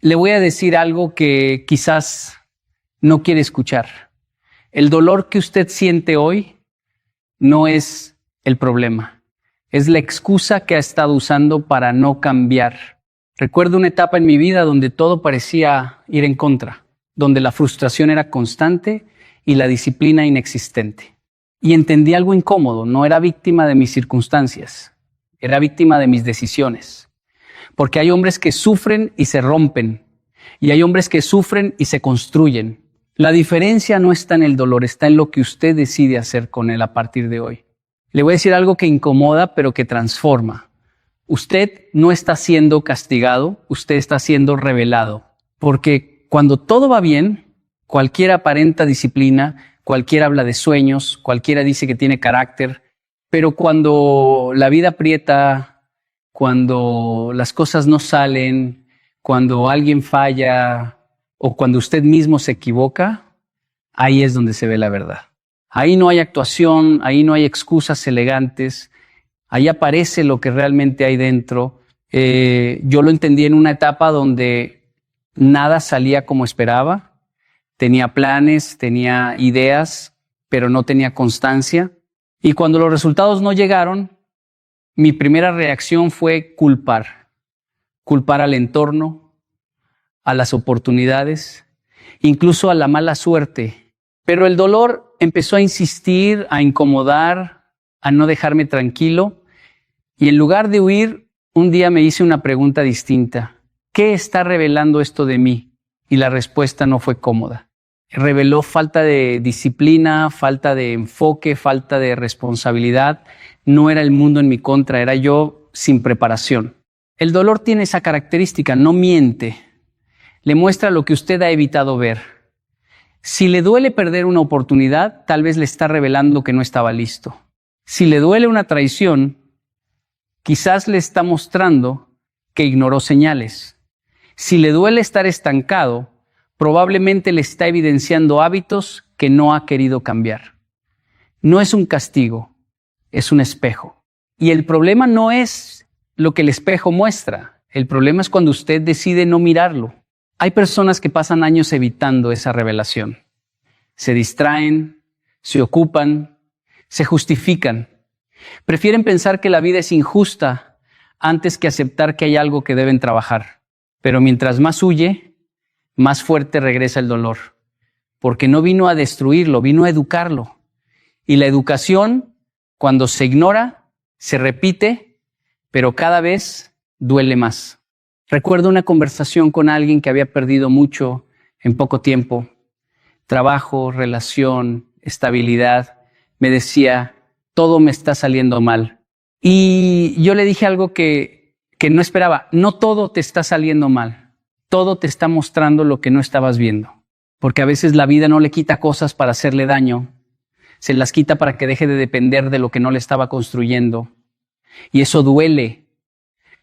le voy a decir algo que quizás no quiere escuchar. El dolor que usted siente hoy no es el problema. Es la excusa que ha estado usando para no cambiar. Recuerdo una etapa en mi vida donde todo parecía ir en contra, donde la frustración era constante y la disciplina inexistente. Y entendí algo incómodo, no era víctima de mis circunstancias, era víctima de mis decisiones. Porque hay hombres que sufren y se rompen, y hay hombres que sufren y se construyen. La diferencia no está en el dolor, está en lo que usted decide hacer con él a partir de hoy. Le voy a decir algo que incomoda, pero que transforma. Usted no está siendo castigado, usted está siendo revelado. Porque cuando todo va bien, cualquiera aparenta disciplina, cualquiera habla de sueños, cualquiera dice que tiene carácter, pero cuando la vida aprieta, cuando las cosas no salen, cuando alguien falla o cuando usted mismo se equivoca, ahí es donde se ve la verdad. Ahí no hay actuación, ahí no hay excusas elegantes, ahí aparece lo que realmente hay dentro. Yo lo entendí en una etapa donde nada salía como esperaba. Tenía planes, tenía ideas, pero no tenía constancia. Y cuando los resultados no llegaron, mi primera reacción fue culpar. Culpar al entorno, a las oportunidades, incluso a la mala suerte. Pero el dolor empezó a insistir, a incomodar, a no dejarme tranquilo. Y en lugar de huir, un día me hice una pregunta distinta. ¿Qué está revelando esto de mí? Y la respuesta no fue cómoda. Reveló falta de disciplina, falta de enfoque, falta de responsabilidad. No era el mundo en mi contra, era yo sin preparación. El dolor tiene esa característica, no miente. Le muestra lo que usted ha evitado ver. Si le duele perder una oportunidad, tal vez le está revelando que no estaba listo. Si le duele una traición, quizás le está mostrando que ignoró señales. Si le duele estar estancado, probablemente le está evidenciando hábitos que no ha querido cambiar. No es un castigo, es un espejo. Y el problema no es lo que el espejo muestra. El problema es cuando usted decide no mirarlo. Hay personas que pasan años evitando esa revelación. Se distraen, se ocupan, se justifican. Prefieren pensar que la vida es injusta antes que aceptar que hay algo que deben trabajar. Pero mientras más huye, más fuerte regresa el dolor. Porque no vino a destruirlo, vino a educarlo. Y la educación, cuando se ignora, se repite, pero cada vez duele más. Recuerdo una conversación con alguien que había perdido mucho en poco tiempo. Trabajo, relación, estabilidad. Me decía, todo me está saliendo mal. Y yo le dije algo que no esperaba. No todo te está saliendo mal. Todo te está mostrando lo que no estabas viendo. Porque a veces la vida no le quita cosas para hacerle daño. Se las quita para que deje de depender de lo que no le estaba construyendo. Y eso duele.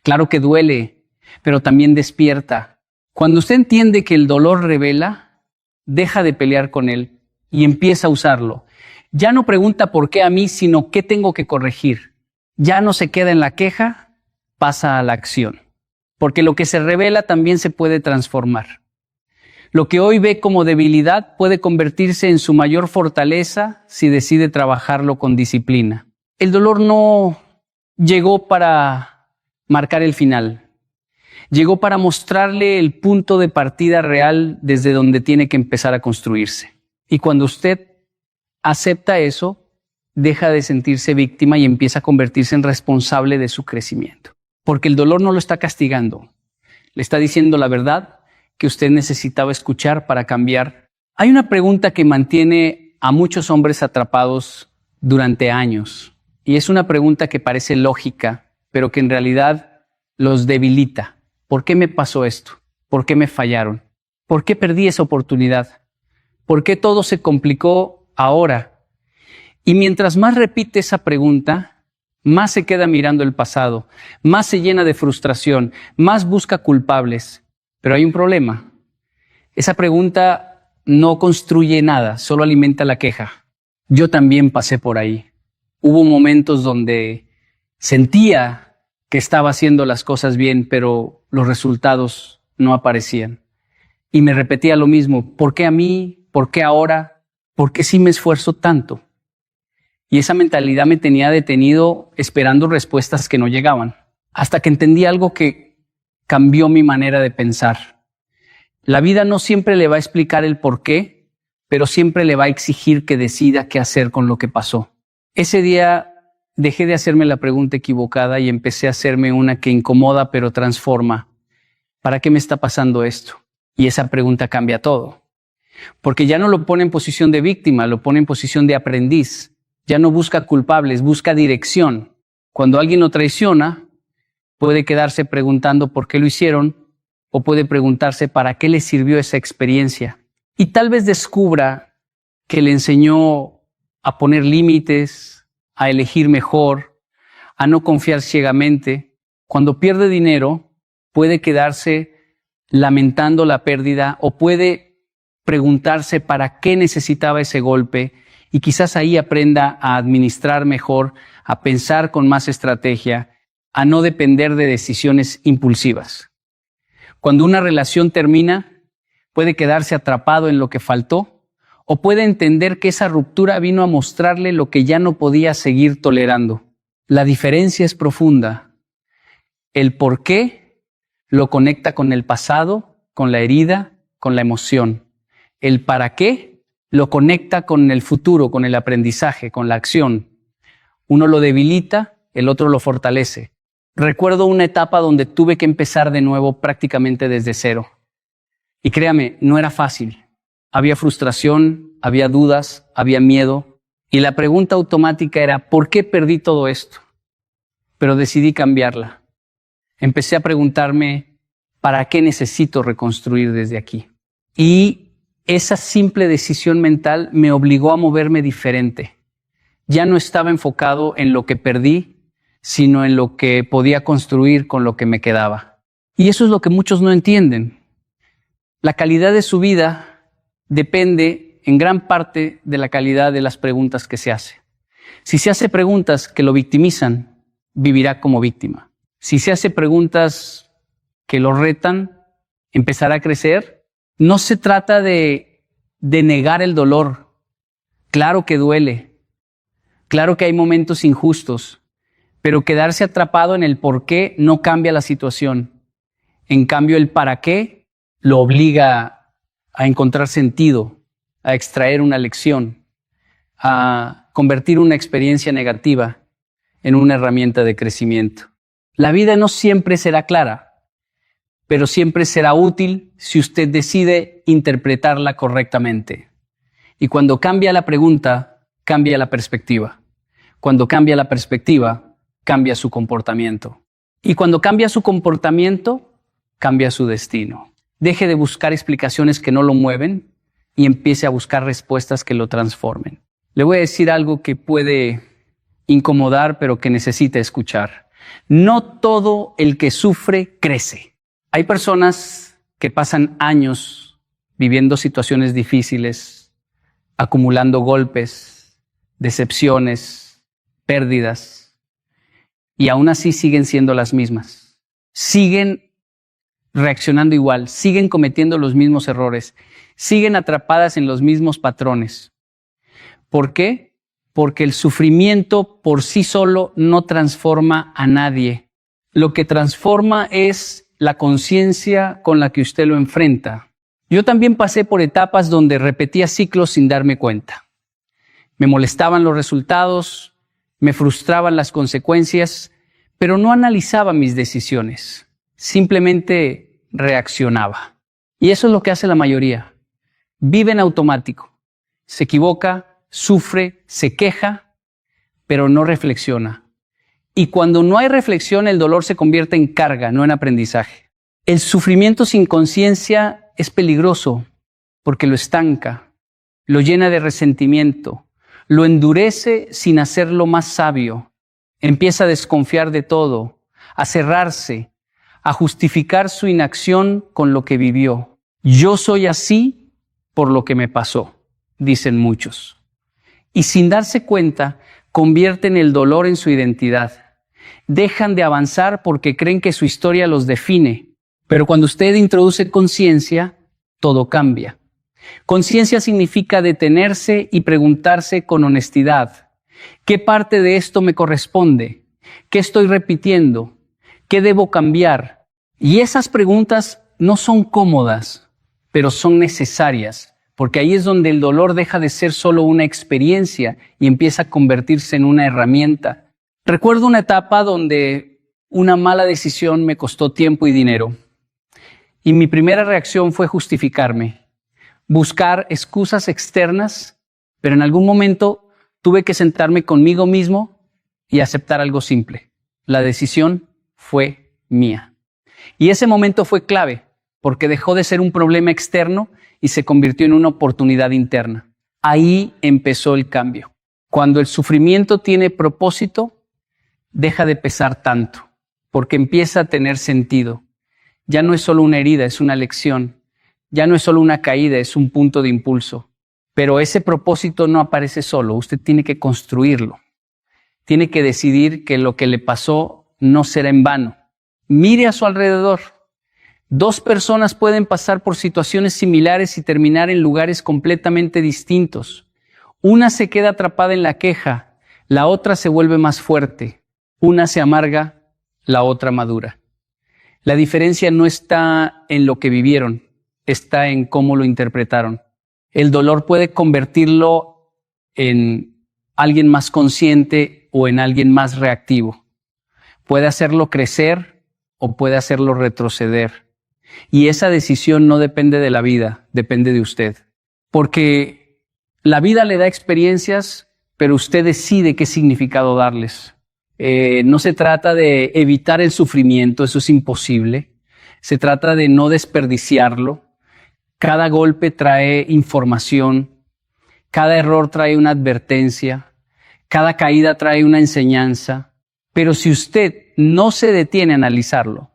Claro que duele, pero también despierta. Cuando usted entiende que el dolor revela, deja de pelear con él y empieza a usarlo. Ya no pregunta por qué a mí, sino qué tengo que corregir. Ya no se queda en la queja, pasa a la acción. Porque lo que se revela también se puede transformar. Lo que hoy ve como debilidad puede convertirse en su mayor fortaleza si decide trabajarlo con disciplina. El dolor no llegó para marcar el final. Llegó para mostrarle el punto de partida real desde donde tiene que empezar a construirse. Y cuando usted acepta eso, deja de sentirse víctima y empieza a convertirse en responsable de su crecimiento. Porque el dolor no lo está castigando. Le está diciendo la verdad que usted necesitaba escuchar para cambiar. Hay una pregunta que mantiene a muchos hombres atrapados durante años. Y es una pregunta que parece lógica, pero que en realidad los debilita. ¿Por qué me pasó esto? ¿Por qué me fallaron? ¿Por qué perdí esa oportunidad? ¿Por qué todo se complicó ahora? Y mientras más repite esa pregunta, más se queda mirando el pasado, más se llena de frustración, más busca culpables. Pero hay un problema. Esa pregunta no construye nada, solo alimenta la queja. Yo también pasé por ahí. Hubo momentos donde sentía que estaba haciendo las cosas bien, pero los resultados no aparecían. Y me repetía lo mismo, ¿por qué a mí? ¿Por qué ahora? ¿Por qué sí me esfuerzo tanto? Y esa mentalidad me tenía detenido esperando respuestas que no llegaban, hasta que entendí algo que cambió mi manera de pensar. La vida no siempre le va a explicar el por qué, pero siempre le va a exigir que decida qué hacer con lo que pasó. Ese día dejé de hacerme la pregunta equivocada y empecé a hacerme una que incomoda pero transforma. ¿Para qué me está pasando esto? Y esa pregunta cambia todo. Porque ya no lo pone en posición de víctima, lo pone en posición de aprendiz. Ya no busca culpables, busca dirección. Cuando alguien lo traiciona, puede quedarse preguntando por qué lo hicieron o puede preguntarse para qué le sirvió esa experiencia. Y tal vez descubra que le enseñó a poner límites, a elegir mejor, a no confiar ciegamente. Cuando pierde dinero, puede quedarse lamentando la pérdida o puede preguntarse para qué necesitaba ese golpe y quizás ahí aprenda a administrar mejor, a pensar con más estrategia, a no depender de decisiones impulsivas. Cuando una relación termina, puede quedarse atrapado en lo que faltó o puede entender que esa ruptura vino a mostrarle lo que ya no podía seguir tolerando. La diferencia es profunda. El por qué lo conecta con el pasado, con la herida, con la emoción. El para qué lo conecta con el futuro, con el aprendizaje, con la acción. Uno lo debilita, el otro lo fortalece. Recuerdo una etapa donde tuve que empezar de nuevo prácticamente desde cero. Y créame, no era fácil. Había frustración, había dudas, había miedo. Y la pregunta automática era, ¿por qué perdí todo esto? Pero decidí cambiarla. Empecé a preguntarme, ¿para qué necesito reconstruir desde aquí? Y esa simple decisión mental me obligó a moverme diferente. Ya no estaba enfocado en lo que perdí, sino en lo que podía construir con lo que me quedaba. Y eso es lo que muchos no entienden. La calidad de su vida depende en gran parte de la calidad de las preguntas que se hace. Si se hace preguntas que lo victimizan, vivirá como víctima. Si se hace preguntas que lo retan, empezará a crecer. No se trata de negar el dolor. Claro que duele. Claro que hay momentos injustos. Pero quedarse atrapado en el por qué no cambia la situación. En cambio, el para qué lo obliga a encontrar sentido, a extraer una lección, a convertir una experiencia negativa en una herramienta de crecimiento. La vida no siempre será clara, pero siempre será útil si usted decide interpretarla correctamente. Y cuando cambia la pregunta, cambia la perspectiva. Cuando cambia la perspectiva, cambia su comportamiento. Y cuando cambia su comportamiento, cambia su destino. Deje de buscar explicaciones que no lo mueven y empiece a buscar respuestas que lo transformen. Le voy a decir algo que puede incomodar, pero que necesita escuchar. No todo el que sufre crece. Hay personas que pasan años viviendo situaciones difíciles, acumulando golpes, decepciones, pérdidas, y aún así siguen siendo las mismas. Siguen reaccionando igual, siguen cometiendo los mismos errores, siguen atrapadas en los mismos patrones. ¿Por qué? Porque el sufrimiento por sí solo no transforma a nadie. Lo que transforma es la conciencia con la que usted lo enfrenta. Yo también pasé por etapas donde repetía ciclos sin darme cuenta. Me molestaban los resultados, me frustraban las consecuencias, pero no analizaba mis decisiones. Simplemente reaccionaba. Y eso es lo que hace la mayoría. Vive en automático. Se equivoca, sufre, se queja, pero no reflexiona. Y cuando no hay reflexión, el dolor se convierte en carga, no en aprendizaje. El sufrimiento sin conciencia es peligroso porque lo estanca, lo llena de resentimiento, lo endurece sin hacerlo más sabio. Empieza a desconfiar de todo, a cerrarse, a justificar su inacción con lo que vivió. Yo soy así por lo que me pasó, dicen muchos. Y sin darse cuenta, convierten el dolor en su identidad. Dejan de avanzar porque creen que su historia los define. Pero cuando usted introduce conciencia, todo cambia. Conciencia significa detenerse y preguntarse con honestidad: ¿qué parte de esto me corresponde? ¿Qué estoy repitiendo? ¿Qué debo cambiar? Y esas preguntas no son cómodas, pero son necesarias, porque ahí es donde el dolor deja de ser solo una experiencia y empieza a convertirse en una herramienta. Recuerdo una etapa donde una mala decisión me costó tiempo y dinero. Y mi primera reacción fue justificarme, buscar excusas externas, pero en algún momento tuve que sentarme conmigo mismo y aceptar algo simple: la decisión fue mía. Y ese momento fue clave, porque dejó de ser un problema externo y se convirtió en una oportunidad interna. Ahí empezó el cambio. Cuando el sufrimiento tiene propósito, deja de pesar tanto, porque empieza a tener sentido. Ya no es solo una herida, es una lección. Ya no es solo una caída, es un punto de impulso. Pero ese propósito no aparece solo, usted tiene que construirlo. Tiene que decidir que lo que le pasó no será en vano. Mire a su alrededor. 2 personas pueden pasar por situaciones similares y terminar en lugares completamente distintos. Una se queda atrapada en la queja, la otra se vuelve más fuerte. Una se amarga, la otra madura. La diferencia no está en lo que vivieron, está en cómo lo interpretaron. El dolor puede convertirlo en alguien más consciente o en alguien más reactivo. Puede hacerlo crecer o puede hacerlo retroceder. Y esa decisión no depende de la vida, depende de usted. Porque la vida le da experiencias, pero usted decide qué significado darles. No se trata de evitar el sufrimiento, eso es imposible. Se trata de no desperdiciarlo. Cada golpe trae información, cada error trae una advertencia, cada caída trae una enseñanza. Pero si usted no se detiene a analizarlo,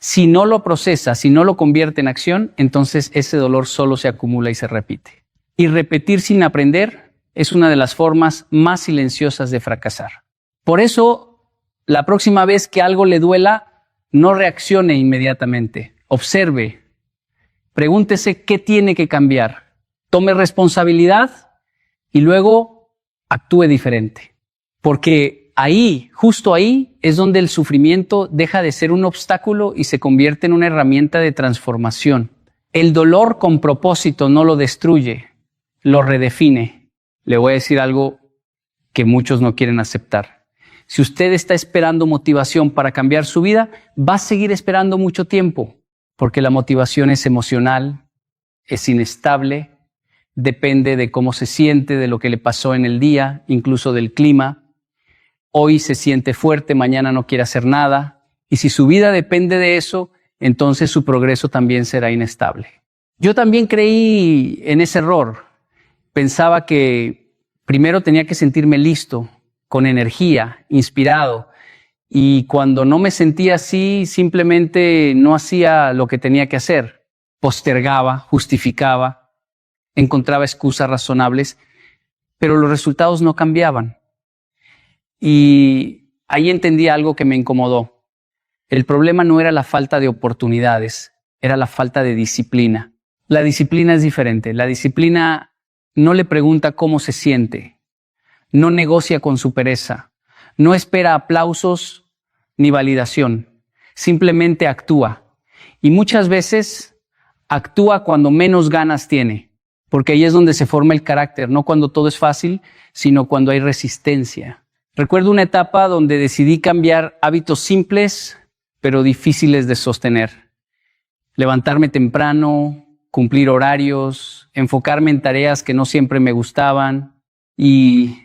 si no lo procesa, si no lo convierte en acción, entonces ese dolor solo se acumula y se repite. Y repetir sin aprender es una de las formas más silenciosas de fracasar. Por eso, la próxima vez que algo le duela, no reaccione inmediatamente. Observe. Pregúntese qué tiene que cambiar. Tome responsabilidad y luego actúe diferente. Porque ahí, justo ahí, es donde el sufrimiento deja de ser un obstáculo y se convierte en una herramienta de transformación. El dolor con propósito no lo destruye, lo redefine. Le voy a decir algo que muchos no quieren aceptar. Si usted está esperando motivación para cambiar su vida, va a seguir esperando mucho tiempo, porque la motivación es emocional, es inestable, depende de cómo se siente, de lo que le pasó en el día, incluso del clima. Hoy se siente fuerte, mañana no quiere hacer nada. Y si su vida depende de eso, entonces su progreso también será inestable. Yo también creí en ese error. Pensaba que primero tenía que sentirme listo, con energía, inspirado. Y cuando no me sentía así, simplemente no hacía lo que tenía que hacer. Postergaba, justificaba, encontraba excusas razonables, pero los resultados no cambiaban. Y ahí entendí algo que me incomodó. El problema no era la falta de oportunidades, era la falta de disciplina. La disciplina es diferente. La disciplina no le pregunta cómo se siente, no negocia con su pereza, no espera aplausos ni validación, simplemente actúa. Y muchas veces actúa cuando menos ganas tiene, porque ahí es donde se forma el carácter, no cuando todo es fácil, sino cuando hay resistencia. Recuerdo una etapa donde decidí cambiar hábitos simples, pero difíciles de sostener. Levantarme temprano, cumplir horarios, enfocarme en tareas que no siempre me gustaban. Y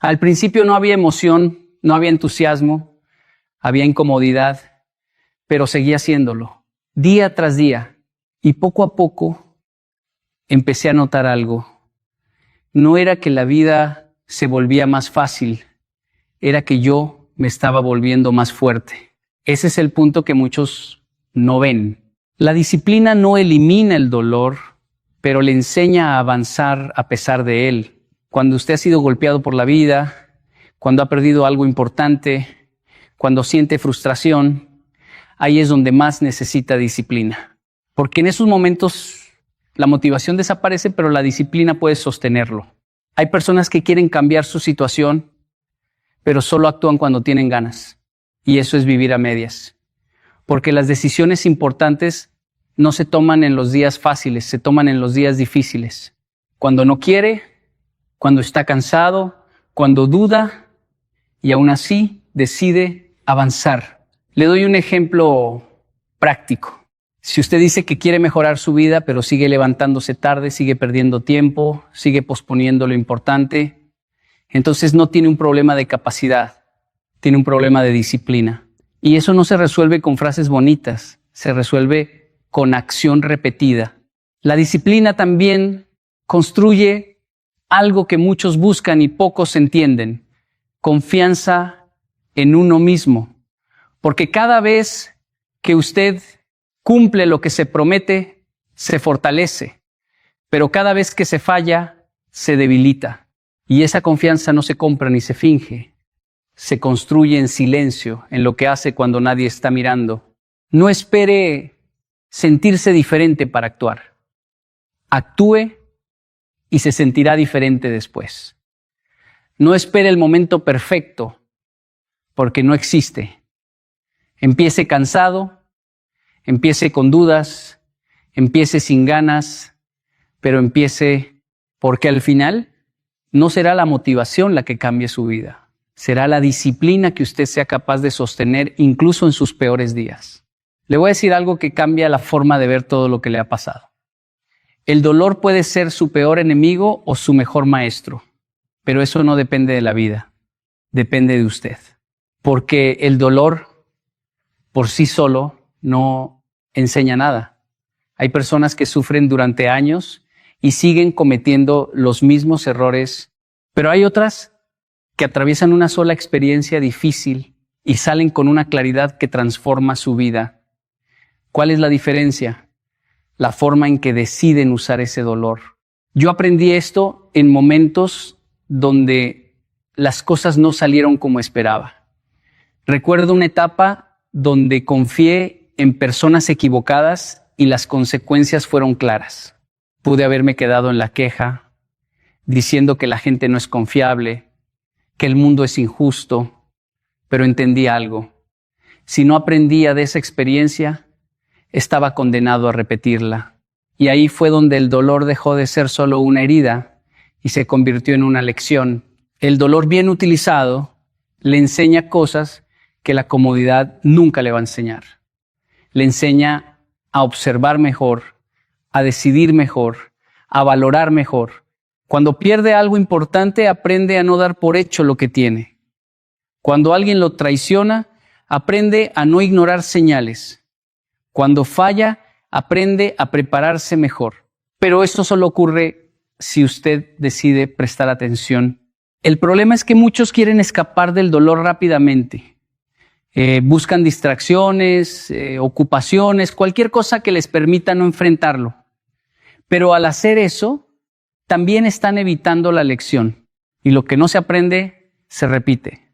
al principio no había emoción, no había entusiasmo, había incomodidad, pero seguía haciéndolo, día tras día. Y poco a poco empecé a notar algo. No era que la vida se volvía más fácil, era que yo me estaba volviendo más fuerte. Ese es el punto que muchos no ven. La disciplina no elimina el dolor, pero le enseña a avanzar a pesar de él. Cuando usted ha sido golpeado por la vida, cuando ha perdido algo importante, cuando siente frustración, ahí es donde más necesita disciplina. Porque en esos momentos la motivación desaparece, pero la disciplina puede sostenerlo. Hay personas que quieren cambiar su situación, pero solo actúan cuando tienen ganas. Y eso es vivir a medias. Porque las decisiones importantes no se toman en los días fáciles, se toman en los días difíciles. Cuando no quiere, cuando está cansado, cuando duda, y aún así decide avanzar. Le doy un ejemplo práctico. Si usted dice que quiere mejorar su vida, pero sigue levantándose tarde, sigue perdiendo tiempo, sigue posponiendo lo importante, entonces no tiene un problema de capacidad, tiene un problema de disciplina. Y eso no se resuelve con frases bonitas, se resuelve con acción repetida. La disciplina también construye algo que muchos buscan y pocos entienden: confianza en uno mismo. Porque cada vez que usted cumple lo que se promete, se fortalece. Pero cada vez que se falla, se debilita. Y esa confianza no se compra ni se finge. Se construye en silencio, en lo que hace cuando nadie está mirando. No espere sentirse diferente para actuar. Actúe y se sentirá diferente después. No espere el momento perfecto, porque no existe. Empiece cansado, empiece con dudas, empiece sin ganas, pero empiece, porque al final no será la motivación la que cambie su vida. Será la disciplina que usted sea capaz de sostener incluso en sus peores días. Le voy a decir algo que cambia la forma de ver todo lo que le ha pasado. El dolor puede ser su peor enemigo o su mejor maestro, pero eso no depende de la vida, depende de usted. Porque el dolor por sí solo no enseña nada. Hay personas que sufren durante años y siguen cometiendo los mismos errores, pero hay otras que atraviesan una sola experiencia difícil y salen con una claridad que transforma su vida. ¿Cuál es la diferencia? La forma en que deciden usar ese dolor. Yo aprendí esto en momentos donde las cosas no salieron como esperaba. Recuerdo una etapa donde confié en personas equivocadas y las consecuencias fueron claras. Pude haberme quedado en la queja, diciendo que la gente no es confiable, que el mundo es injusto, pero entendí algo. Si no aprendía de esa experiencia, estaba condenado a repetirla. Y ahí fue donde el dolor dejó de ser solo una herida y se convirtió en una lección. El dolor bien utilizado le enseña cosas que la comodidad nunca le va a enseñar. Le enseña a observar mejor, a decidir mejor, a valorar mejor. Cuando pierde algo importante, aprende a no dar por hecho lo que tiene. Cuando alguien lo traiciona, aprende a no ignorar señales. Cuando falla, aprende a prepararse mejor. Pero esto solo ocurre si usted decide prestar atención. El problema es que muchos quieren escapar del dolor rápidamente. Buscan distracciones, ocupaciones, cualquier cosa que les permita no enfrentarlo. Pero al hacer eso, también están evitando la lección. Y lo que no se aprende, se repite.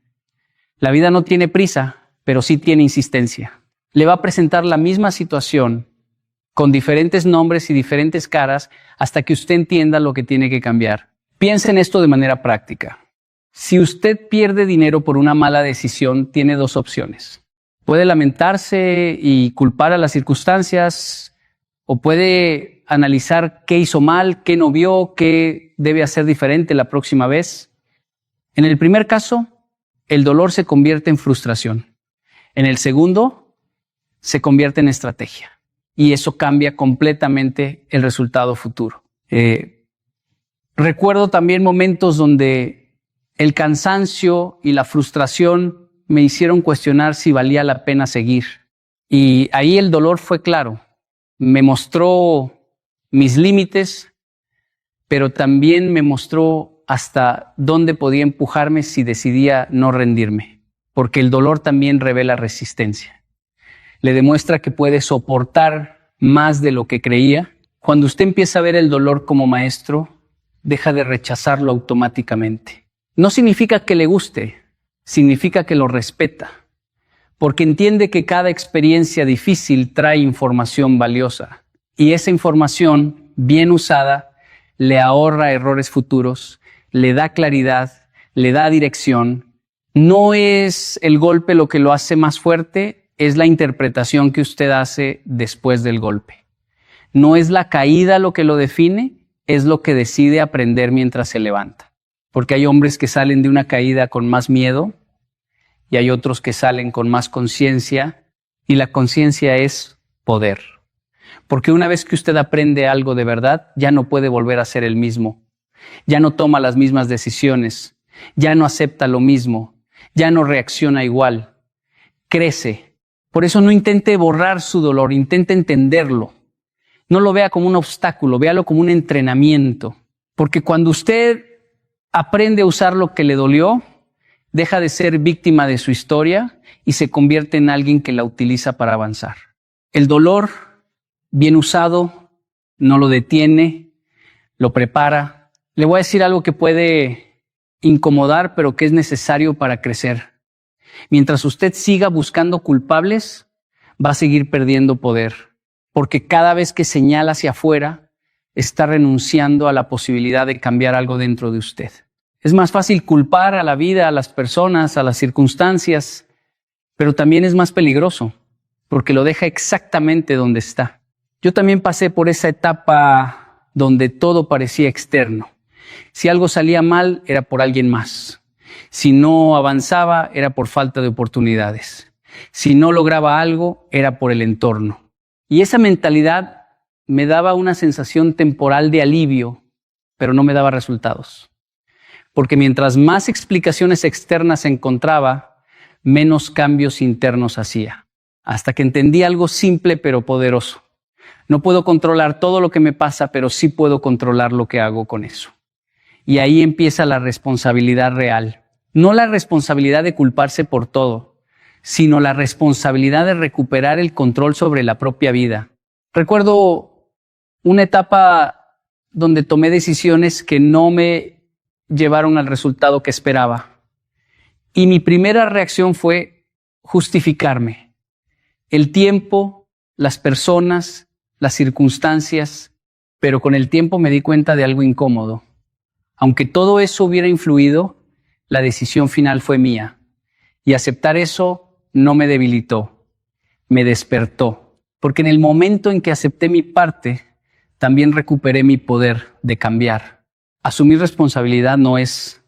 La vida no tiene prisa, pero sí tiene insistencia. Le va a presentar la misma situación con diferentes nombres y diferentes caras hasta que usted entienda lo que tiene que cambiar. Piense en esto de manera práctica. Si usted pierde dinero por una mala decisión, tiene dos opciones. Puede lamentarse y culpar a las circunstancias, o puede analizar qué hizo mal, qué no vio, qué debe hacer diferente la próxima vez. En el primer caso, el dolor se convierte en frustración. En el segundo, se convierte en estrategia. Y eso cambia completamente el resultado futuro. Recuerdo también momentos donde el cansancio y la frustración me hicieron cuestionar si valía la pena seguir. Y ahí el dolor fue claro. Me mostró mis límites, pero también me mostró hasta dónde podía empujarme si decidía no rendirme. Porque el dolor también revela resistencia. Le demuestra que puede soportar más de lo que creía. Cuando usted empieza a ver el dolor como maestro, deja de rechazarlo automáticamente. No significa que le guste, significa que lo respeta, porque entiende que cada experiencia difícil trae información valiosa y esa información, bien usada, le ahorra errores futuros, le da claridad, le da dirección. No es el golpe lo que lo hace más fuerte, es la interpretación que usted hace después del golpe. No es la caída lo que lo define, es lo que decide aprender mientras se levanta. Porque hay hombres que salen de una caída con más miedo y hay otros que salen con más conciencia, y la conciencia es poder. Porque una vez que usted aprende algo de verdad, ya no puede volver a ser el mismo. Ya no toma las mismas decisiones, ya no acepta lo mismo, ya no reacciona igual. Crece. Por eso no intente borrar su dolor, intente entenderlo. No lo vea como un obstáculo, véalo como un entrenamiento. Porque cuando usted aprende a usar lo que le dolió, deja de ser víctima de su historia y se convierte en alguien que la utiliza para avanzar. El dolor, bien usado, no lo detiene, lo prepara. Le voy a decir algo que puede incomodar, pero que es necesario para crecer. Mientras usted siga buscando culpables, va a seguir perdiendo poder, porque cada vez que señala hacia afuera, está renunciando a la posibilidad de cambiar algo dentro de usted. Es más fácil culpar a la vida, a las personas, a las circunstancias, pero también es más peligroso, porque lo deja exactamente donde está. Yo también pasé por esa etapa donde todo parecía externo. Si algo salía mal, era por alguien más. Si no avanzaba, era por falta de oportunidades. Si no lograba algo, era por el entorno. Y esa mentalidad me daba una sensación temporal de alivio, pero no me daba resultados. Porque mientras más explicaciones externas encontraba, menos cambios internos hacía. Hasta que entendí algo simple pero poderoso. No puedo controlar todo lo que me pasa, pero sí puedo controlar lo que hago con eso. Y ahí empieza la responsabilidad real. No la responsabilidad de culparse por todo, sino la responsabilidad de recuperar el control sobre la propia vida. Recuerdo una etapa donde tomé decisiones que no me llevaron al resultado que esperaba. Y mi primera reacción fue justificarme. El tiempo, las personas, las circunstancias, pero con el tiempo me di cuenta de algo incómodo. Aunque todo eso hubiera influido, la decisión final fue mía. Y aceptar eso no me debilitó, me despertó. Porque en el momento en que acepté mi parte, también recuperé mi poder de cambiar. Asumir responsabilidad no es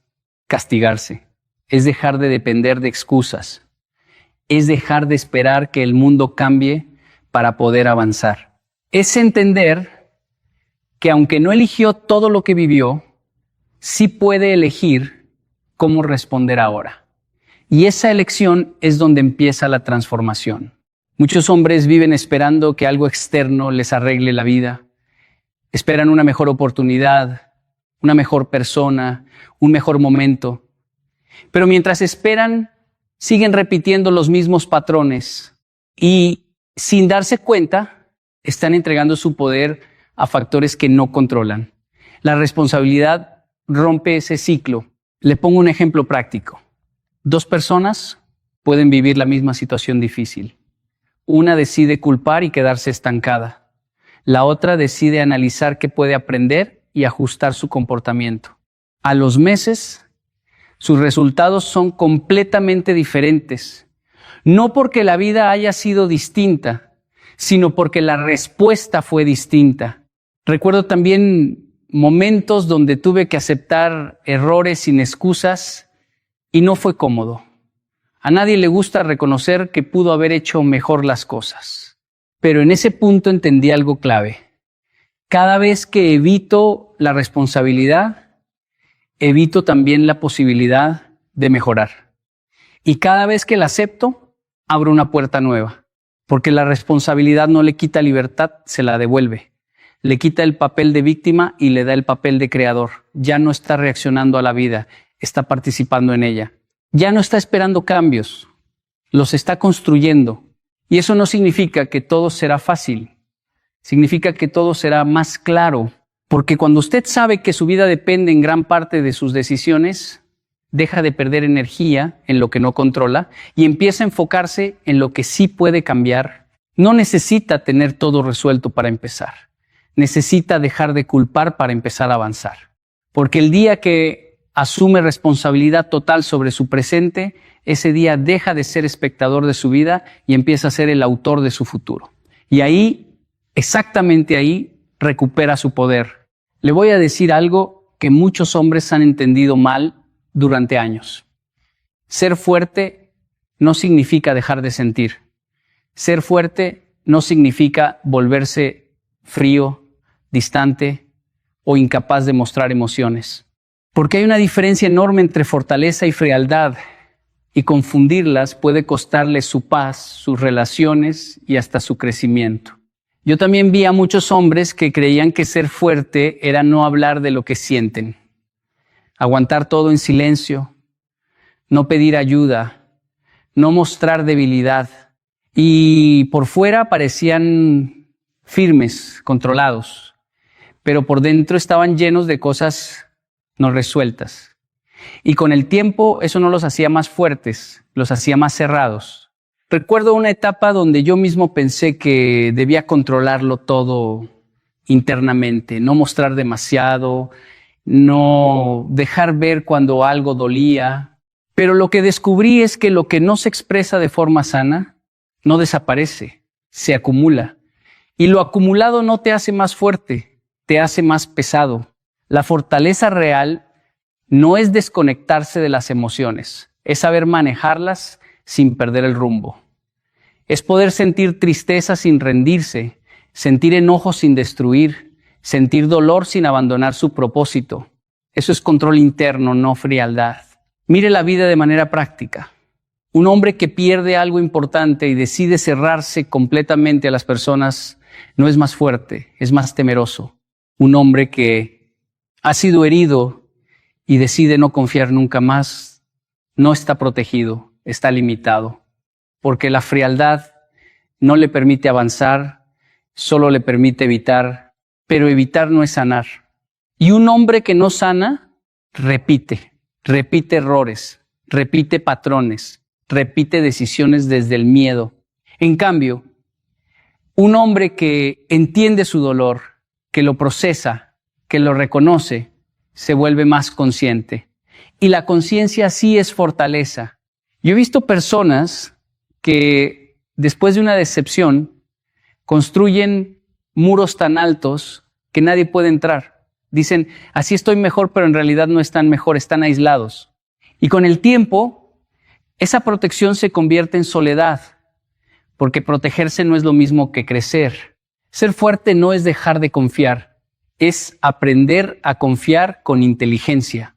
castigarse, es dejar de depender de excusas, es dejar de esperar que el mundo cambie para poder avanzar. Es entender que aunque no eligió todo lo que vivió, sí puede elegir cómo responder ahora. Y esa elección es donde empieza la transformación. Muchos hombres viven esperando que algo externo les arregle la vida. Esperan una mejor oportunidad, una mejor persona, un mejor momento. Pero mientras esperan, siguen repitiendo los mismos patrones y, sin darse cuenta, están entregando su poder a factores que no controlan. La responsabilidad rompe ese ciclo. Le pongo un ejemplo práctico. 2 personas pueden vivir la misma situación difícil. Una decide culpar y quedarse estancada. La otra decide analizar qué puede aprender y ajustar su comportamiento. A los meses, sus resultados son completamente diferentes. No porque la vida haya sido distinta, sino porque la respuesta fue distinta. Recuerdo también momentos donde tuve que aceptar errores sin excusas y no fue cómodo. A nadie le gusta reconocer que pudo haber hecho mejor las cosas. Pero en ese punto entendí algo clave. Cada vez que evito la responsabilidad, evito también la posibilidad de mejorar. Y cada vez que la acepto, abro una puerta nueva. Porque la responsabilidad no le quita libertad, se la devuelve. Le quita el papel de víctima y le da el papel de creador. Ya no está reaccionando a la vida, está participando en ella. Ya no está esperando cambios, los está construyendo. Y eso no significa que todo será fácil. Significa que todo será más claro. Porque cuando usted sabe que su vida depende en gran parte de sus decisiones, deja de perder energía en lo que no controla y empieza a enfocarse en lo que sí puede cambiar. No necesita tener todo resuelto para empezar. Necesita dejar de culpar para empezar a avanzar. Porque el día que asume responsabilidad total sobre su presente, ese día deja de ser espectador de su vida y empieza a ser el autor de su futuro. Y ahí, exactamente ahí, recupera su poder. Le voy a decir algo que muchos hombres han entendido mal durante años. Ser fuerte no significa dejar de sentir. Ser fuerte no significa volverse frío, distante o incapaz de mostrar emociones. Porque hay una diferencia enorme entre fortaleza y frialdad, y confundirlas puede costarle su paz, sus relaciones y hasta su crecimiento. Yo también vi a muchos hombres que creían que ser fuerte era no hablar de lo que sienten, aguantar todo en silencio, no pedir ayuda, no mostrar debilidad, y por fuera parecían firmes, controlados, pero por dentro estaban llenos de cosas no resueltas. Y con el tiempo eso no los hacía más fuertes, los hacía más cerrados. Recuerdo una etapa donde yo mismo pensé que debía controlarlo todo internamente, no mostrar demasiado, no dejar ver cuando algo dolía. Pero lo que descubrí es que lo que no se expresa de forma sana no desaparece, se acumula. Y lo acumulado no te hace más fuerte, te hace más pesado. La fortaleza real no es desconectarse de las emociones, es saber manejarlas sin perder el rumbo. Es poder sentir tristeza sin rendirse, sentir enojo sin destruir, sentir dolor sin abandonar su propósito. Eso es control interno, no frialdad. Mire la vida de manera práctica. Un hombre que pierde algo importante y decide cerrarse completamente a las personas no es más fuerte, es más temeroso. Un hombre que ha sido herido y decide no confiar nunca más, no está protegido, está limitado, porque la frialdad no le permite avanzar, solo le permite evitar, pero evitar no es sanar. Y un hombre que no sana, repite errores, repite patrones, repite decisiones desde el miedo. En cambio, un hombre que entiende su dolor, que lo procesa, que lo reconoce, se vuelve más consciente. Y la conciencia sí es fortaleza. Yo he visto personas que después de una decepción construyen muros tan altos que nadie puede entrar. Dicen, así estoy mejor, pero en realidad no están mejor, están aislados. Y con el tiempo, esa protección se convierte en soledad, porque protegerse no es lo mismo que crecer. Ser fuerte no es dejar de confiar. Es aprender a confiar con inteligencia.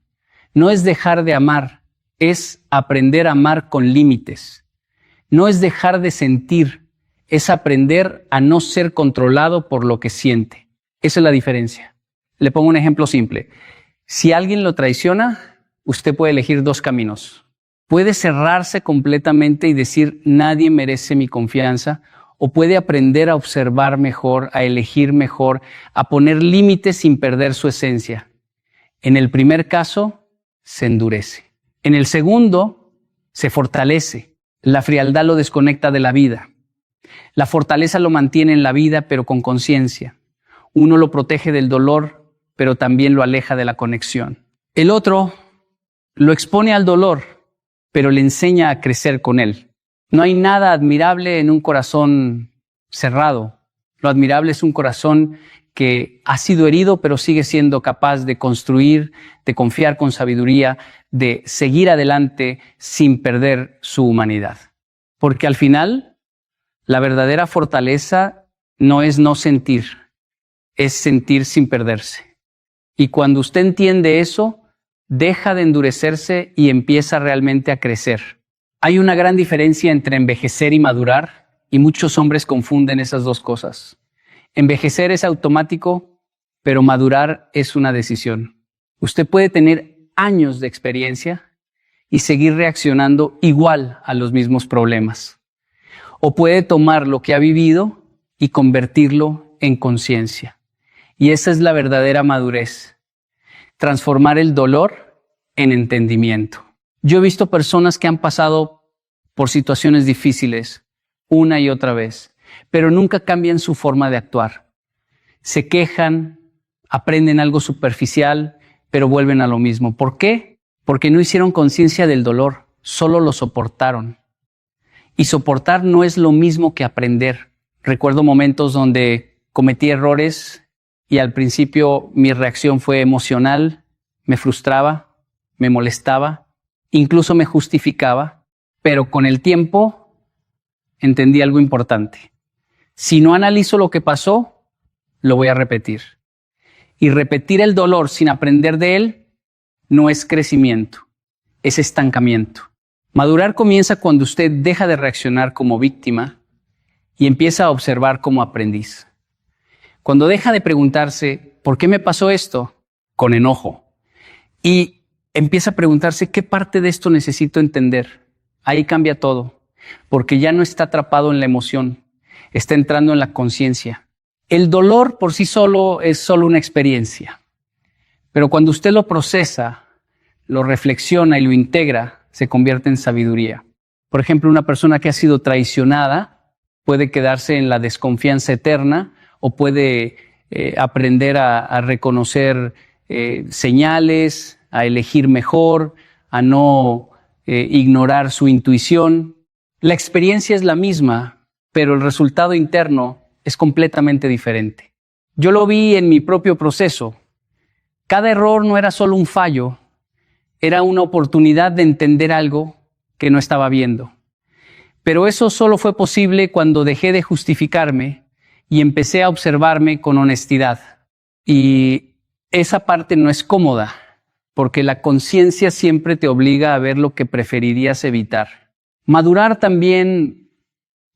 No es dejar de amar, es aprender a amar con límites. No es dejar de sentir, es aprender a no ser controlado por lo que siente. Esa es la diferencia. Le pongo un ejemplo simple. Si alguien lo traiciona, usted puede elegir dos caminos. Puede cerrarse completamente y decir, nadie merece mi confianza, o puede aprender a observar mejor, a elegir mejor, a poner límites sin perder su esencia. En el primer caso, se endurece. En el segundo, se fortalece. La frialdad lo desconecta de la vida. La fortaleza lo mantiene en la vida, pero con conciencia. Uno lo protege del dolor, pero también lo aleja de la conexión. El otro lo expone al dolor, pero le enseña a crecer con él. No hay nada admirable en un corazón cerrado. Lo admirable es un corazón que ha sido herido, pero sigue siendo capaz de construir, de confiar con sabiduría, de seguir adelante sin perder su humanidad. Porque al final, la verdadera fortaleza no es no sentir, es sentir sin perderse. Y cuando usted entiende eso, deja de endurecerse y empieza realmente a crecer. Hay una gran diferencia entre envejecer y madurar, y muchos hombres confunden esas dos cosas. Envejecer es automático, pero madurar es una decisión. Usted puede tener años de experiencia y seguir reaccionando igual a los mismos problemas. O puede tomar lo que ha vivido y convertirlo en conciencia. Y esa es la verdadera madurez. Transformar el dolor en entendimiento. Yo he visto personas que han pasado por situaciones difíciles una y otra vez, pero nunca cambian su forma de actuar. Se quejan, aprenden algo superficial, pero vuelven a lo mismo. ¿Por qué? Porque no hicieron conciencia del dolor, solo lo soportaron. Y soportar no es lo mismo que aprender. Recuerdo momentos donde cometí errores y al principio mi reacción fue emocional, me frustraba, me molestaba, incluso me justificaba, pero con el tiempo entendí algo importante. Si no analizo lo que pasó, lo voy a repetir. Y repetir el dolor sin aprender de él no es crecimiento, es estancamiento. Madurar comienza cuando usted deja de reaccionar como víctima y empieza a observar como aprendiz. Cuando deja de preguntarse, ¿por qué me pasó esto? Con enojo. Y empieza a preguntarse, ¿qué parte de esto necesito entender? Ahí cambia todo, porque ya no está atrapado en la emoción, está entrando en la conciencia. El dolor por sí solo es solo una experiencia, pero cuando usted lo procesa, lo reflexiona y lo integra, se convierte en sabiduría. Por ejemplo, una persona que ha sido traicionada puede quedarse en la desconfianza eterna o puede aprender a reconocer señales, a elegir mejor, a no ignorar su intuición. La experiencia es la misma, pero el resultado interno es completamente diferente. Yo lo vi en mi propio proceso. Cada error no era solo un fallo, era una oportunidad de entender algo que no estaba viendo. Pero eso solo fue posible cuando dejé de justificarme y empecé a observarme con honestidad. Y esa parte no es cómoda, porque la conciencia siempre te obliga a ver lo que preferirías evitar. Madurar también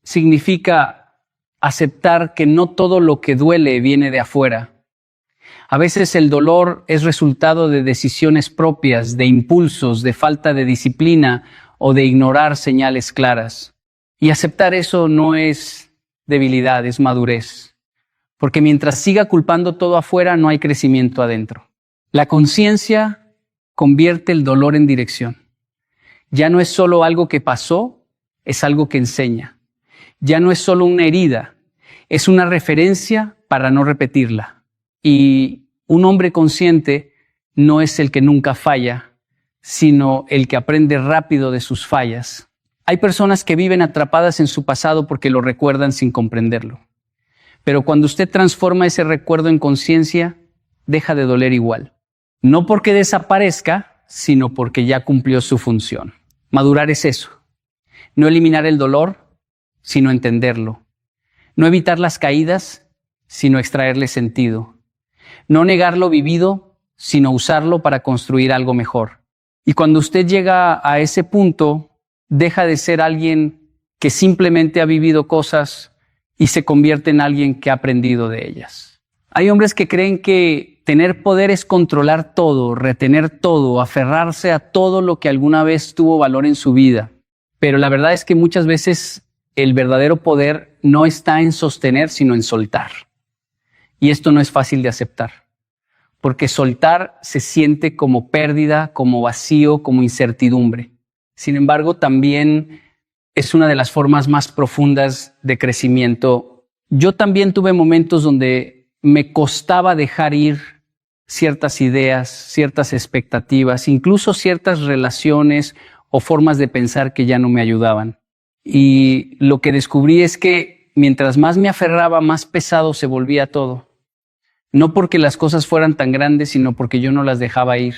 significa aceptar que no todo lo que duele viene de afuera. A veces el dolor es resultado de decisiones propias, de impulsos, de falta de disciplina o de ignorar señales claras. Y aceptar eso no es debilidad, es madurez. Porque mientras siga culpando todo afuera, no hay crecimiento adentro. La conciencia convierte el dolor en dirección. Ya no es solo algo que pasó, es algo que enseña. Ya no es solo una herida, es una referencia para no repetirla. Y un hombre consciente no es el que nunca falla, sino el que aprende rápido de sus fallas. Hay personas que viven atrapadas en su pasado porque lo recuerdan sin comprenderlo. Pero cuando usted transforma ese recuerdo en conciencia, deja de doler igual. No porque desaparezca, sino porque ya cumplió su función. Madurar es eso. No eliminar el dolor, sino entenderlo. No evitar las caídas, sino extraerle sentido. No negar lo vivido, sino usarlo para construir algo mejor. Y cuando usted llega a ese punto, deja de ser alguien que simplemente ha vivido cosas y se convierte en alguien que ha aprendido de ellas. Hay hombres que creen que tener poder es controlar todo, retener todo, aferrarse a todo lo que alguna vez tuvo valor en su vida. Pero la verdad es que muchas veces el verdadero poder no está en sostener, sino en soltar. Y esto no es fácil de aceptar, porque soltar se siente como pérdida, como vacío, como incertidumbre. Sin embargo, también es una de las formas más profundas de crecimiento. Yo también tuve momentos donde me costaba dejar ir ciertas ideas, ciertas expectativas, incluso ciertas relaciones o formas de pensar que ya no me ayudaban. Y lo que descubrí es que mientras más me aferraba, más pesado se volvía todo. No porque las cosas fueran tan grandes, sino porque yo no las dejaba ir.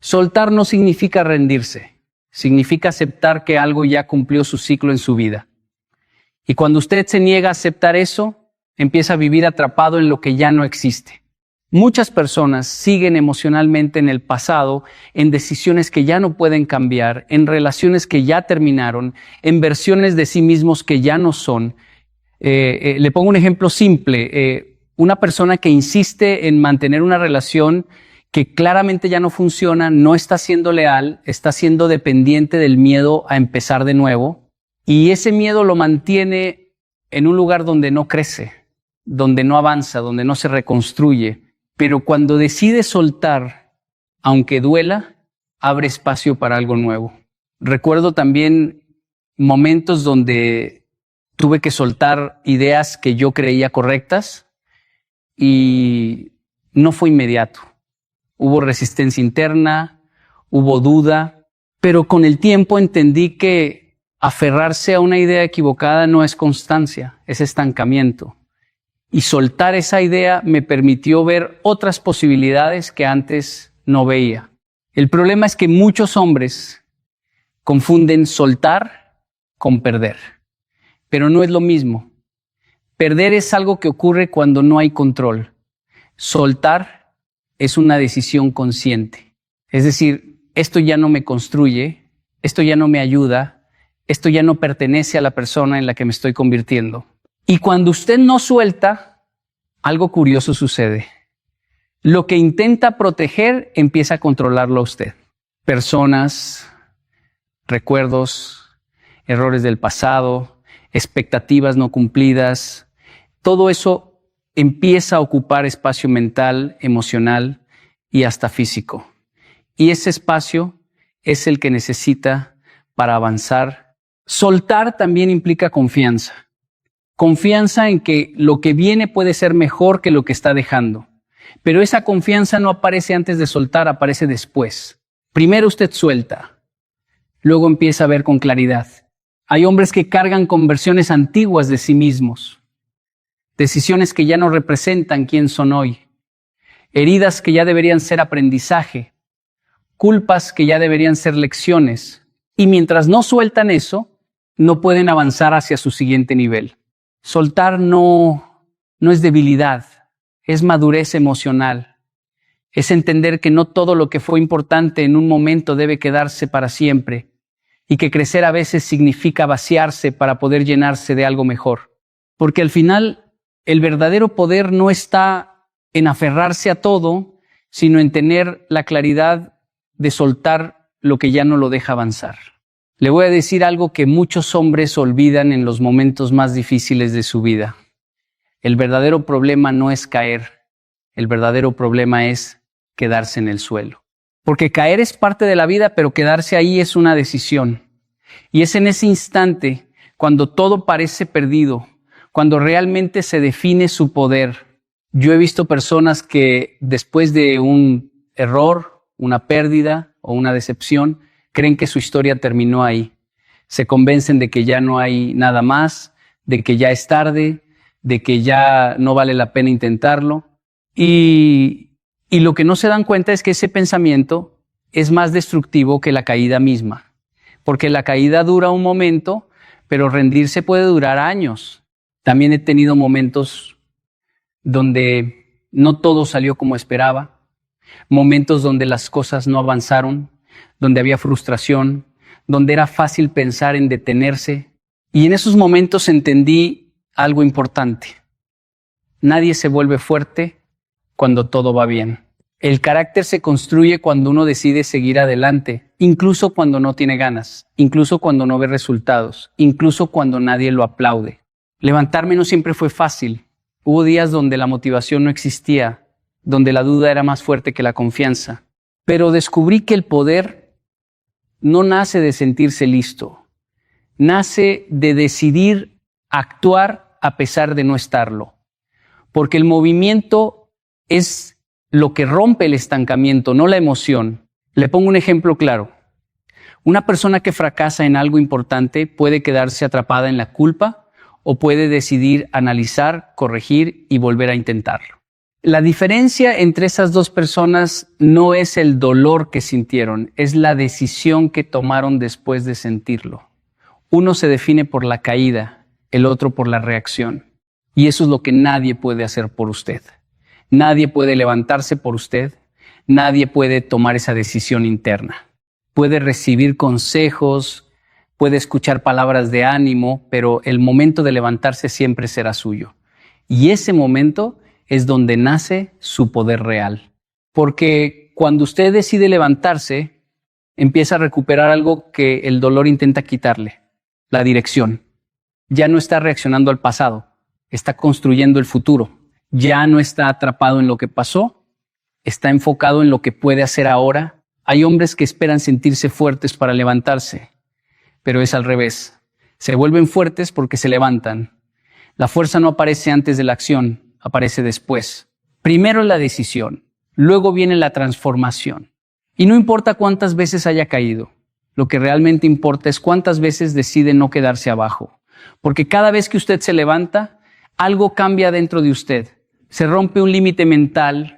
Soltar no significa rendirse, significa aceptar que algo ya cumplió su ciclo en su vida. Y cuando usted se niega a aceptar eso, empieza a vivir atrapado en lo que ya no existe. Muchas personas siguen emocionalmente en el pasado, en decisiones que ya no pueden cambiar, en relaciones que ya terminaron, en versiones de sí mismos que ya no son. Le pongo un ejemplo simple. Una persona que insiste en mantener una relación que claramente ya no funciona, no está siendo leal, está siendo dependiente del miedo a empezar de nuevo, y ese miedo lo mantiene en un lugar donde no crece, donde no avanza, donde no se reconstruye. Pero cuando decide soltar, aunque duela, abre espacio para algo nuevo. Recuerdo también momentos donde tuve que soltar ideas que yo creía correctas y no fue inmediato. Hubo resistencia interna, hubo duda, pero con el tiempo entendí que aferrarse a una idea equivocada no es constancia, es estancamiento. Y soltar esa idea me permitió ver otras posibilidades que antes no veía. El problema es que muchos hombres confunden soltar con perder, pero no es lo mismo. Perder es algo que ocurre cuando no hay control. Soltar es una decisión consciente. Es decir, esto ya no me construye, esto ya no me ayuda, esto ya no pertenece a la persona en la que me estoy convirtiendo. Y cuando usted no suelta, algo curioso sucede. Lo que intenta proteger empieza a controlarlo a usted. Personas, recuerdos, errores del pasado, expectativas no cumplidas, todo eso empieza a ocupar espacio mental, emocional y hasta físico. Y ese espacio es el que necesita para avanzar. Soltar también implica confianza. Confianza en que lo que viene puede ser mejor que lo que está dejando. Pero esa confianza no aparece antes de soltar, aparece después. Primero usted suelta, luego empieza a ver con claridad. Hay hombres que cargan con versiones antiguas de sí mismos, decisiones que ya no representan quién son hoy, heridas que ya deberían ser aprendizaje, culpas que ya deberían ser lecciones. Y mientras no sueltan eso, no pueden avanzar hacia su siguiente nivel. Soltar no es debilidad, es madurez emocional. Es entender que no todo lo que fue importante en un momento debe quedarse para siempre y que crecer a veces significa vaciarse para poder llenarse de algo mejor. Porque al final, el verdadero poder no está en aferrarse a todo, sino en tener la claridad de soltar lo que ya no lo deja avanzar. Le voy a decir algo que muchos hombres olvidan en los momentos más difíciles de su vida. El verdadero problema no es caer, el verdadero problema es quedarse en el suelo. Porque caer es parte de la vida, pero quedarse ahí es una decisión. Y es en ese instante, cuando todo parece perdido, cuando realmente se define su poder. Yo he visto personas que después de un error, una pérdida o una decepción, creen que su historia terminó ahí. Se convencen de que ya no hay nada más, de que ya es tarde, de que ya no vale la pena intentarlo. Y lo que no se dan cuenta es que ese pensamiento es más destructivo que la caída misma. Porque la caída dura un momento, pero rendirse puede durar años. También he tenido momentos donde no todo salió como esperaba, momentos donde las cosas no avanzaron, donde había frustración, donde era fácil pensar en detenerse. Y en esos momentos entendí algo importante. Nadie se vuelve fuerte cuando todo va bien. El carácter se construye cuando uno decide seguir adelante, incluso cuando no tiene ganas, incluso cuando no ve resultados, incluso cuando nadie lo aplaude. Levantarme no siempre fue fácil. Hubo días donde la motivación no existía, donde la duda era más fuerte que la confianza. Pero descubrí que el poder no nace de sentirse listo, nace de decidir actuar a pesar de no estarlo. Porque el movimiento es lo que rompe el estancamiento, no la emoción. Le pongo un ejemplo claro. Una persona que fracasa en algo importante puede quedarse atrapada en la culpa o puede decidir analizar, corregir y volver a intentarlo. La diferencia entre esas dos personas no es el dolor que sintieron, es la decisión que tomaron después de sentirlo. Uno se define por la caída, el otro por la reacción. Y eso es lo que nadie puede hacer por usted. Nadie puede levantarse por usted, nadie puede tomar esa decisión interna. Puede recibir consejos, puede escuchar palabras de ánimo, pero el momento de levantarse siempre será suyo. Y ese momento es donde nace su poder real. Porque cuando usted decide levantarse, empieza a recuperar algo que el dolor intenta quitarle, la dirección. Ya no está reaccionando al pasado, está construyendo el futuro. Ya no está atrapado en lo que pasó, está enfocado en lo que puede hacer ahora Hay hombres que esperan sentirse fuertes para levantarse, pero es al revés. Se vuelven fuertes porque se levantan. La fuerza no aparece antes de la acción, aparece después. Primero la decisión, luego viene la transformación. Y no importa cuántas veces haya caído, lo que realmente importa es cuántas veces decide no quedarse abajo. Porque cada vez que usted se levanta, algo cambia dentro de usted. Se rompe un límite mental,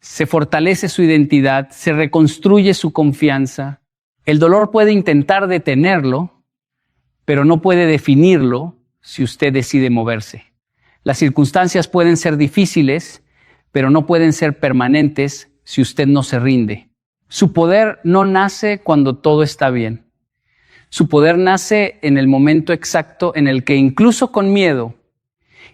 se fortalece su identidad, se reconstruye su confianza. El dolor puede intentar detenerlo, pero no puede definirlo si usted decide moverse. Las circunstancias pueden ser difíciles, pero no pueden ser permanentes si usted no se rinde. Su poder no nace cuando todo está bien. Su poder nace en el momento exacto en el que incluso con miedo,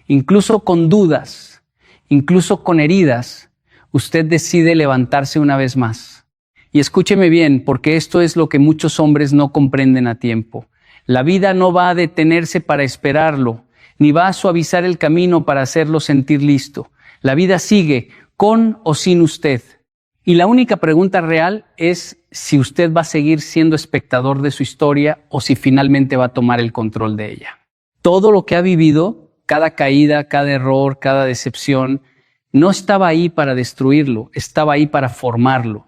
incluso con dudas, incluso con heridas, usted decide levantarse una vez más. Y escúcheme bien, porque esto es lo que muchos hombres no comprenden a tiempo. La vida no va a detenerse para esperarlo, ni va a suavizar el camino para hacerlo sentir listo. La vida sigue, con o sin usted. Y la única pregunta real es si usted va a seguir siendo espectador de su historia o si finalmente va a tomar el control de ella. Todo lo que ha vivido, cada caída, cada error, cada decepción, no estaba ahí para destruirlo, estaba ahí para formarlo.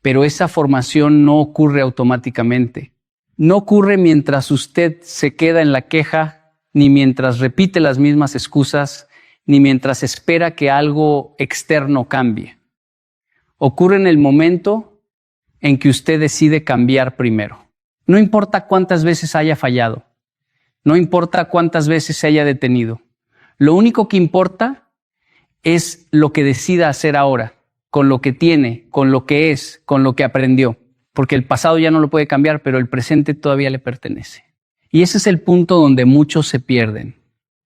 Pero esa formación no ocurre automáticamente. No ocurre mientras usted se queda en la queja, ni mientras repite las mismas excusas, ni mientras espera que algo externo cambie. Ocurre en el momento en que usted decide cambiar primero. No importa cuántas veces haya fallado, no importa cuántas veces se haya detenido. Lo único que importa es lo que decida hacer ahora, con lo que tiene, con lo que es, con lo que aprendió. Porque el pasado ya no lo puede cambiar, pero el presente todavía le pertenece. Y ese es el punto donde muchos se pierden.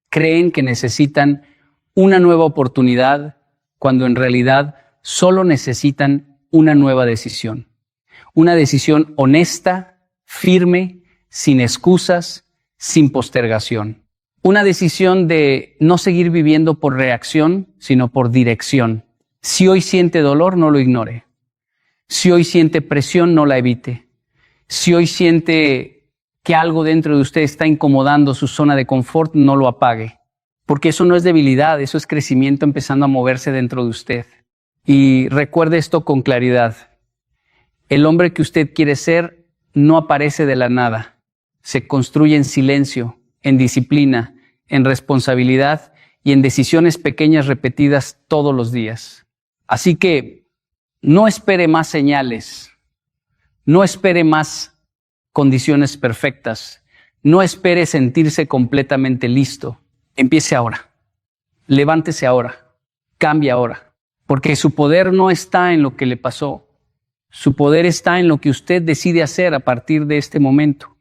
Creen que necesitan una nueva oportunidad, cuando en realidad solo necesitan una nueva decisión. Una decisión honesta, firme, sin excusas, sin postergación. Una decisión de no seguir viviendo por reacción, sino por dirección. Si hoy siente dolor, no lo ignore. Si hoy siente presión, no la evite. Si hoy siente que algo dentro de usted está incomodando su zona de confort, no lo apague. Porque eso no es debilidad, eso es crecimiento empezando a moverse dentro de usted. Y recuerde esto con claridad. El hombre que usted quiere ser no aparece de la nada. Se construye en silencio, en disciplina, en responsabilidad y en decisiones pequeñas repetidas todos los días. Así que no espere más señales, no espere más condiciones perfectas, no espere sentirse completamente listo. Empiece ahora, levántese ahora, cambie ahora, porque su poder no está en lo que le pasó, su poder está en lo que usted decide hacer a partir de este momento.